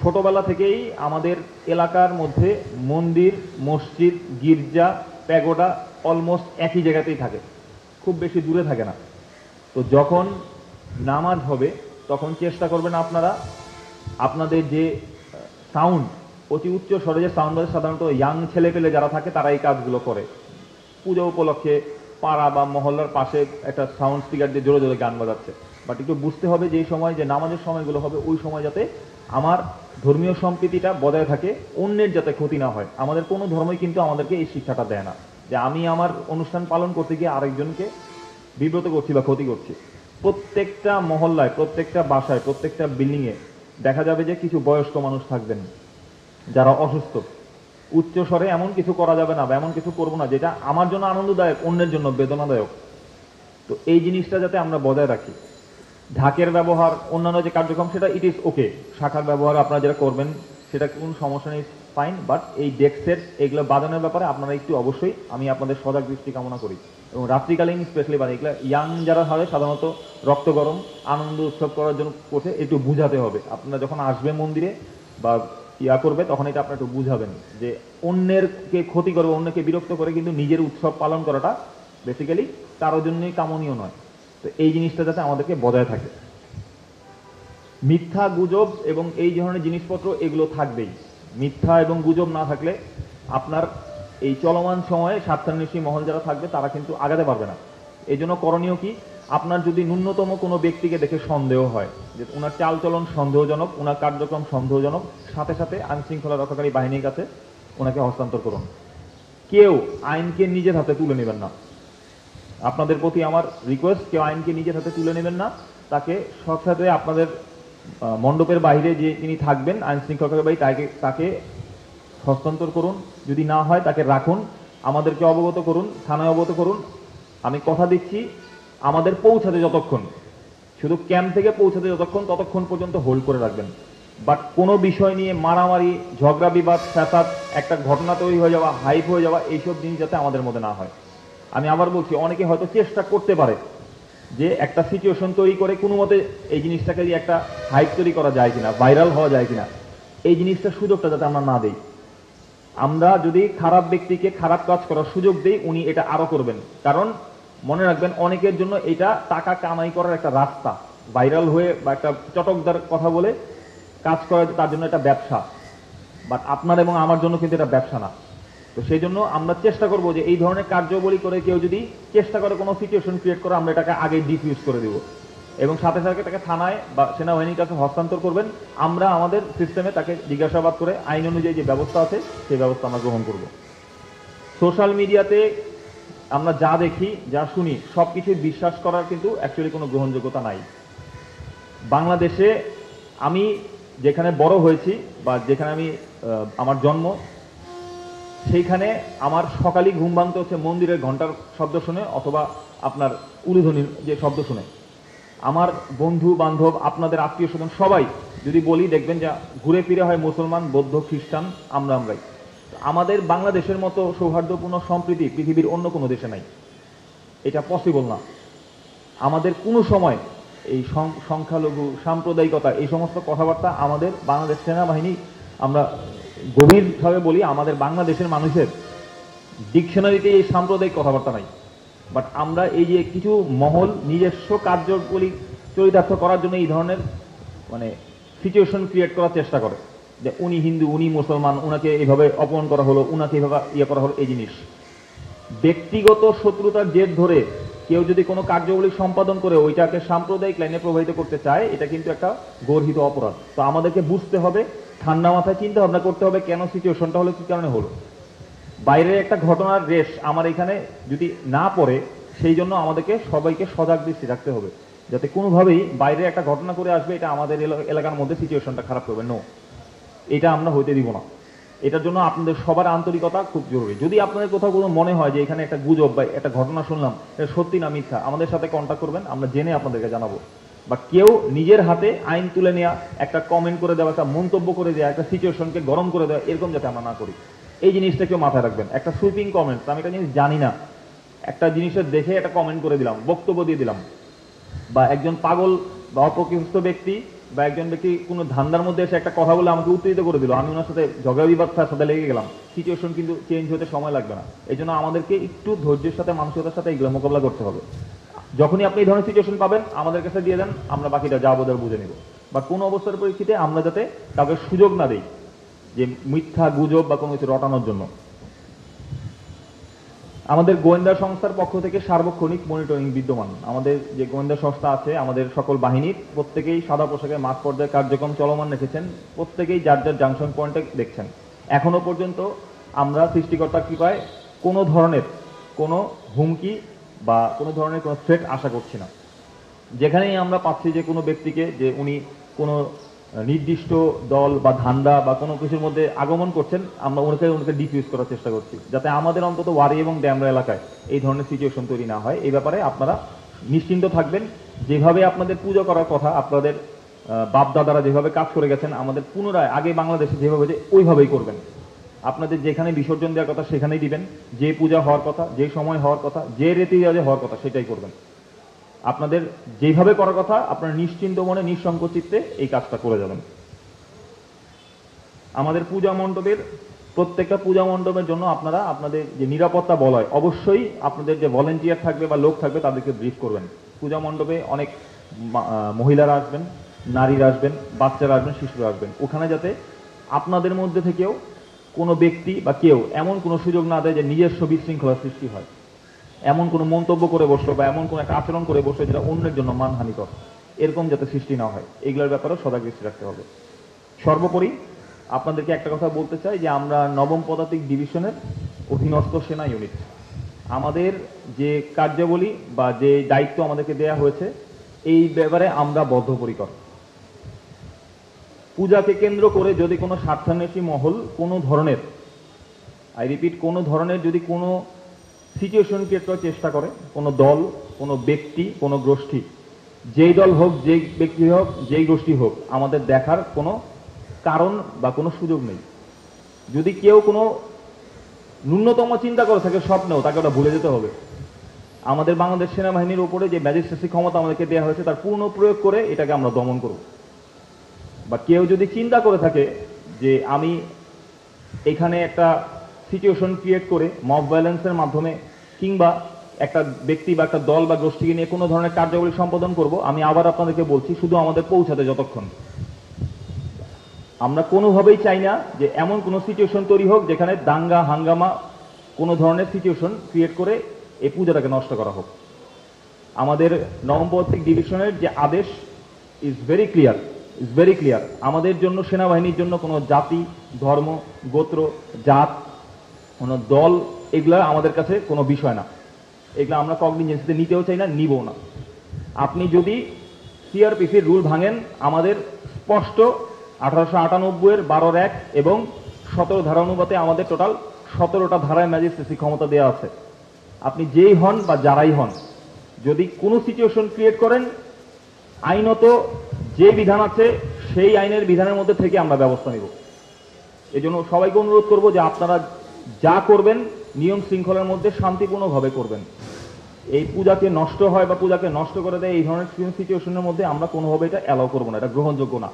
ছোটবেলা থেকেই আমাদের এলাকার মধ্যে মন্দির, মসজিদ, গির্জা, প্যাগোডা অলমোস্ট একই জায়গাতেই থাকে, খুব বেশি দূরে থাকে না। তো যখন নামাজ হবে তখন চেষ্টা করবেন আপনারা আপনাদের যে সাউন্ড, অতি উচ্চ স্বরে যে সাউন্ড বাজে, সাধারণত ইয়াং ছেলে পেলে যারা থাকে তারা এই কাজগুলো করে। পুজো উপলক্ষে পাড়া বা মহল্লার পাশে একটা সাউন্ড স্পিকার দিয়ে জোরে জোরে গান বাজাচ্ছে, বাট একটু বুঝতে হবে যে এই সময় যে নামাজের সময়গুলো হবে ওই সময় যাতে আমার ধর্মীয় সম্প্রীতিটা বজায় থাকে, অন্যের যাতে ক্ষতি না হয়। আমাদের কোনো ধর্মই কিন্তু আমাদেরকে এই শিক্ষাটা দেয় না যে আমি আমার অনুষ্ঠান পালন করতে গিয়ে আরেকজনকে বিব্রত করছি বা ক্ষতি করছি। প্রত্যেকটা মহল্লায়, প্রত্যেকটা বাসায়, প্রত্যেকটা বিল্ডিংয়ে দেখা যাবে যে কিছু বয়স্ক মানুষ থাকবেন যারা অসুস্থ। উচ্চ স্বরে এমন কিছু করা যাবে না বা এমন কিছু করবো না যেটা আমার জন্য আনন্দদায়ক, অন্যের জন্য বেদনাদায়ক। তো এই জিনিসটা যাতে আমরা বজায় রাখি। ঢাকের ব্যবহার, অন্যান্য যে কার্যক্রম, সেটা ইট ইজ ওকে। শাখার ব্যবহার আপনারা যেটা করবেন সেটা কোনো সমস্যা নেই, ফাইন। বাট এই ডেস্কের এগুলো বাজানোর ব্যাপারে আপনারা একটু অবশ্যই, আমি আপনাদের সজাগ দৃষ্টি কামনা করি। এবং রাত্রিকালীন স্পেশালি বাজে এগুলো ইয়াং যারা হয় সাধারণত রক্ত গরম আনন্দ উৎসব করার জন্য করছে, একটু বুঝাতে হবে। আপনারা যখন আসবে মন্দিরে বা করবে তখন এটা আপনারা একটু বুঝাবেন যে অন্যেরকে ক্ষতি করবে, অন্যকে বিরক্ত করে কিন্তু নিজের উৎসব পালন করাটা বেসিক্যালি কারোর জন্যই কামনীয় নয়। তো এই জিনিসটা যাতে আমাদেরকে বজায় থাকে। মিথ্যা গুজব এবং এই ধরনের জিনিসপত্র এগুলো থাকবেই। মিথ্যা এবং গুজব না থাকলে আপনার এই চলমান সময়ে স্বার্থান্বেষী মহল যারা থাকবে তারা কিন্তু আগাতে পারবে না। এই জন্য করণীয় কি, আপনার যদি ন্যূনতম কোনো ব্যক্তিকে দেখে সন্দেহ হয় যে ওনার চালচলন সন্দেহজনক, ওনার কার্যক্রম সন্দেহজনক, সাথে সাথে আইন শৃঙ্খলা রক্ষাকারী বাহিনীর কাছে ওনাকে হস্তান্তর করুন। কেউ আইনকে নিজের হাতে তুলে নেবেন না। আপনাদের প্রতি আমার রিকোয়েস্ট, কেউ আইনকে নিজের হাতে তুলে নেবেন না। তাকে সাথে আপনাদের মণ্ডপের বাইরে যে তিনি থাকবেন আইন শৃঙ্খলা বাহিনী তাকে হস্তান্তর করুন। যদি না হয় তাকে রাখুন, আমাদেরকে অবগত করুন, থানায় অবগত করুন। আমি কথা দিচ্ছি আমাদের পৌঁছাতে যতক্ষণ, শুধু ক্যাম্প থেকে পৌঁছাতে যতক্ষণ, ততক্ষণ পর্যন্ত হোল্ড করে রাখবেন। বাট কোনো বিষয় নিয়ে মারামারি, ঝগড়া বিবাদ, ফ্যাসাদ, একটা ঘটনা তৈরি হয়ে যাওয়া, হাইপ হয়ে যাওয়া, এইসব জিনিস যাতে আমাদের মধ্যে না হয়। আমি আবার বলছি, অনেকে হয়তো চেষ্টা করতে পারে যে একটা সিচুয়েশন তৈরি করে কোনো মতে এই জিনিসটাকে দিয়ে একটা হাইপ তৈরি করা যায় কিনা, ভাইরাল হওয়া যায় কিনা, এই জিনিসটার সুযোগটা যাতে আমরা না দেই। আমরা যদি খারাপ ব্যক্তিকে খারাপ কাজ করার সুযোগ দেই, উনি এটা আরো করবেন। কারণ মনে রাখবেন, অনেকের জন্য এটা টাকা কামাই করার একটা রাস্তা। ভাইরাল হয়ে বা একটা চটকদার কথা বলে কাজ করা, তার জন্য এটা ব্যবসা। বাট আপনার এবং আমার জন্য কিন্তু এটা ব্যবসা না। তো সেই জন্য আমরা চেষ্টা করব যে এই ধরনের কার্যাবলী করে কেউ যদি চেষ্টা করে কোনো সিচুয়েশন ক্রিয়েট করে, আমরা এটাকে আগে ডিফিউজ করে দিব এবং সাথে সাথে তাকে থানায় বা সেনাবাহিনীর কাছে হস্তান্তর করবেন। আমরা আমাদের সিস্টেমে তাকে জিজ্ঞাসাবাদ করে আইন অনুযায়ী যে ব্যবস্থা আছে সেই ব্যবস্থা আমরা গ্রহণ করব। সোশ্যাল মিডিয়াতে আমরা যা দেখি, যা শুনি, সব কিছুই বিশ্বাস করার কিন্তু অ্যাকচুয়ালি কোনো গ্রহণযোগ্যতা নাই। বাংলাদেশে আমি যেখানে বড় হয়েছি বা যেখানে আমি আমার জন্ম, সেইখানে আমার সকালেই ঘুম ভাঙতে হচ্ছে মন্দিরের ঘন্টার শব্দ শুনে অথবা আপনার উলুধ্বনির যে শব্দ শুনে। আমার বন্ধু বান্ধব, আপনাদের আত্মীয় স্বজন সবাই যদি বলি, দেখবেন যে ঘুরে ফিরে হয় মুসলমান, বৌদ্ধ, খ্রিস্টান, আমরাই। আমাদের বাংলাদেশের মতো সৌহার্দ্যপূর্ণ সম্প্রীতি পৃথিবীর অন্য কোনো দেশে নাই। এটা পসিবল না। আমাদের কোনো সময় এই সংখ্যালঘু, সাম্প্রদায়িকতা, এই সমস্ত কথাবার্তা আমাদের বাংলাদেশ সেনাবাহিনী, আমরা গভীরভাবে বলি, আমাদের বাংলাদেশের মানুষের ডিকশনারিতে এই সাম্প্রদায়িক কথাবার্তা নাই। বাট আমরা এই যে কিছু মহল নিজস্ব কার্যগুলি চরিতার্থ করার জন্য এই ধরনের মানে সিচুয়েশন ক্রিয়েট করার চেষ্টা করে যে উনি হিন্দু, উনি মুসলমান, উনাকে এইভাবে অপমান করা হলো, উনাকে এইভাবে করা হলো। এই জিনিস ব্যক্তিগত শত্রুতার জের ধরে কেউ যদি কোনো কার্যাবলী সম্পাদন করে ওইটাকে সাম্প্রদায়িক লাইনে প্রবাহিত করতে চায়, এটা কিন্তু একটা গর্হিত অপরাধ। তো আমাদেরকে বুঝতে হবে, ঠান্ডা মাথায় চিন্তা ভাবনা করতে হবে কেন সিচুয়েশনটা হলো, কি কারণে হলো। বাইরের একটা ঘটনার রেশ আমার এখানে যদি না পড়ে, সেই জন্য আমাদেরকে সবাইকে সজাগ দৃষ্টি রাখতে হবে যাতে কোনোভাবেই বাইরে একটা ঘটনা করে আসবে এটা আমাদের এলাকার মধ্যে সিচুয়েশনটা খারাপ করবে। নো, এটা আমরা হইতে দিব না। এটার জন্য আপনাদের সবার আন্তরিকতা খুব জরুরি। যদি আপনাদের কোথাও কোনো মনে হয় যে এখানে একটা গুজব বা একটা ঘটনা শুনলাম, এটা সত্যি না মিথ্যা, আমাদের সাথে কন্ট্যাক্ট করবেন, আমরা জেনে আপনাদেরকে জানাবো। বা কেউ নিজের হাতে আইন তুলে নেওয়া, একটা কমেন্ট করে দেওয়া, একটা মন্তব্য করে দেওয়া, একটা সিচুয়েশনকে গরম করে দেওয়া, এরকম যাতে আমরা না করি, এই জিনিসটা কেউ মাথায় রাখবেন। একটা সুইপিং কমেন্ট, আমি একটা জিনিস জানি না, একটা জিনিসের দেখে একটা কমেন্ট করে দিলাম, বক্তব্য দিয়ে দিলাম, বা একজন পাগল বা অপকৃষ্ট ব্যক্তি বা একজন ব্যক্তি কোনো ধান্দার মধ্যে এসে একটা কথা বলে আমাকে উত্তেজিত করে দিল, আমি ওনার সাথে ঝগড়া বিবাদ সাথে লেগে গেলাম, সিচুয়েশন কিন্তু চেঞ্জ হতে সময় লাগবে না। এই জন্য আমাদেরকে একটু ধৈর্যের সাথে মানসিকতার সাথে এগুলো মোকাবিলা করতে হবে। যখনই আপনি এই ধরনের সিচুয়েশন পাবেন আমাদের কাছে দিয়ে দেন, আমরা বাকিটা যা বোঝার বুঝে নিব। বা কোনো অবস্থার পরিস্থিতিতে আমরা যাতে কাউকে সুযোগ না দিই যে মিথ্যা গুজব বা কোনো কিছু রটানোর জন্য। আমাদের গোয়েন্দা সংস্থার পক্ষ থেকে সার্বক্ষণিক মনিটরিং বিদ্যমান। আমাদের যে গোয়েন্দা সংস্থা আছে, আমাদের সকল বাহিনীর প্রত্যেকেই সাদা পোশাকে মাঠ পর্যায়ে কার্যক্রম চলমান রেখেছেন, প্রত্যেকেই যার যার জাংশন পয়েন্টে দেখছেন। এখনো পর্যন্ত আমরা সৃষ্টিকর্তার কৃপায় কোনো ধরনের কোনো হুমকি বা কোনো ধরনের কোনো থ্রেট আশা করছি না। যেখানেই আমরা পাচ্ছি যে কোনো ব্যক্তিকে যে উনি কোনো নির্দিষ্ট দল বা ধান্দা বা কোনো কিছুর মধ্যে আগমন করছেন, আমরা ওনাকে ডিফিউজ করার চেষ্টা করছি, যাতে আমাদের অন্তত ওয়ারি এবং ড্যামরা এলাকায় এই ধরনের সিচুয়েশন তৈরি না হয়। এই ব্যাপারে আপনারা নিশ্চিন্ত থাকবেন। যেভাবে আপনাদের পুজো করার কথা, আপনাদের বাপ দাদারা যেভাবে কাজ করে গেছেন, আমাদের পুনরায় আগে বাংলাদেশে যেভাবে যে ওইভাবেই করবেন। আপনাদের যেখানে বিসর্জন দেওয়ার কথা সেখানেই দিবেন, যে পূজা হওয়ার কথা, যে সময় হওয়ার কথা, যে রীতি রেওয়াজে হওয়ার কথা সেটাই করবেন। আপনাদের যেভাবে করার কথা আপনারা নিশ্চিন্ত মনে নিঃসংকোচ চিত্তে এই কাজটা করে যাবেন। আমাদের পূজা মণ্ডপের প্রত্যেকটা পূজা মণ্ডপের জন্য আপনারা আপনাদের যে নিরাপত্তা বলয়, অবশ্যই আপনাদের যে ভলেন্টিয়ার থাকবে বা লোক থাকবে তাদেরকে ব্রিফ করবেন। পূজা মণ্ডপে অনেক মহিলারা আসবেন, নারীরা আসবেন, বাচ্চারা আসবেন, শিশুরা আসবেন। ওখানে যাতে আপনাদের মধ্যে থেকেও কোনো ব্যক্তি বা কেউ এমন কোনো সুযোগ না দেয় যে নিজস্ব বিশৃঙ্খলার সৃষ্টি হয়, এমন কোনো মন্তব্য করে বসলো বা এমন কোনো একটা আচরণ করে বসলো যেটা অন্যের জন্য মানহানিকর, এরকম যাতে সৃষ্টি না হয়, এগুলোর ব্যাপারেও সদা দৃষ্টি রাখতে হবে। সর্বোপরি আপনাদেরকে একটা কথা বলতে চাই যে আমরা নবম পদাতিক ডিভিশনের অধীনস্থ সেনা ইউনিট। আমাদের যে কার্যাবলী বা যে দায়িত্ব আমাদেরকে দেয়া হয়েছে এই ব্যাপারে আমরা বদ্ধপরিকর। পূজাকে কেন্দ্র করে যদি কোনো স্বার্থান্বেষী মহল কোনো ধরনের, আই রিপিট, কোনো ধরনের যদি কোনো সিচুয়েশন ক্রিয়েট করার চেষ্টা করে, কোনো দল, কোনো ব্যক্তি, কোনো গোষ্ঠী, যেই দল হোক, যেই ব্যক্তি হোক, যেই গোষ্ঠী হোক, আমাদের দেখার কোনো কারণ বা কোনো সুযোগ নেই। যদি কেউ কোনো ন্যূনতম চিন্তা করে থাকে স্বপ্নেও, তাকে ওটা ভুলে যেতে হবে। আমাদের বাংলাদেশ সেনাবাহিনীর উপরে যে ম্যাজিস্ট্রেসি ক্ষমতা আমাদেরকে দেওয়া হয়েছে তার পূর্ণ প্রয়োগ করে এটাকে আমরা দমন করব। বা কেউ যদি চিন্তা করে থাকে যে আমি এখানে একটা সিচুয়েশন ক্রিয়েট করে মব ভায়োলেন্সের মাধ্যমে কিংবা একটা ব্যক্তি বা একটা দল বা গোষ্ঠীকে নিয়ে কোনো ধরনের কার্যাবলী সম্পাদন করব, আমি আবার আপনাদেরকে বলছি, শুধু আমাদের পৌঁছাতে যতক্ষণ, আমরা কোনোভাবেই চাই না যে এমন কোনো সিচুয়েশন তৈরি হোক যেখানে দাঙ্গা হাঙ্গামা কোনো ধরনের সিচুয়েশন ক্রিয়েট করে এই পূজাটাকে নষ্ট করা হোক। আমাদের নবম পদাতিক ডিভিশনের যে আদেশ ইজ ভেরি ক্লিয়ার। আমাদের জন্য, সেনাবাহিনীর জন্য কোনো জাতি, ধর্ম, গোত্র, জাত, কোনো দল, এগুলা আমাদের কাছে কোনো বিষয় না। এগুলো আমরা কগনিজেন্সিতে নিতেও চাই না, নিবো না। আপনি যদি সিআরপিসির রুল ভাঙেন, আমাদের স্পষ্ট 1898-এর 12-1 এবং 17 ধারা অনুপাতে আমাদের টোটাল 17টা ধারায় ম্যাজিস্ট্রেসি ক্ষমতা দেওয়া আছে। আপনি যেই হন বা যারাই হন, যদি কোনো সিচুয়েশন ক্রিয়েট করেন, আইনত যে বিধান আছে সেই আইনের বিধানের মধ্যে থেকে আমরা ব্যবস্থা নিব। এজন্য সবাইকে অনুরোধ করব যে আপনারা যা করবেন নিয়ম শৃঙ্খলার মধ্যে শান্তিপূর্ণভাবে করবেন। এই পূজাকে নষ্ট হয় বা পূজাকে নষ্ট করে দেয় এই ধরনের সিচুয়েশনের মধ্যে আমরা কোনোভাবে এটা অ্যালাউ করবো না, এটা গ্রহণযোগ্য না।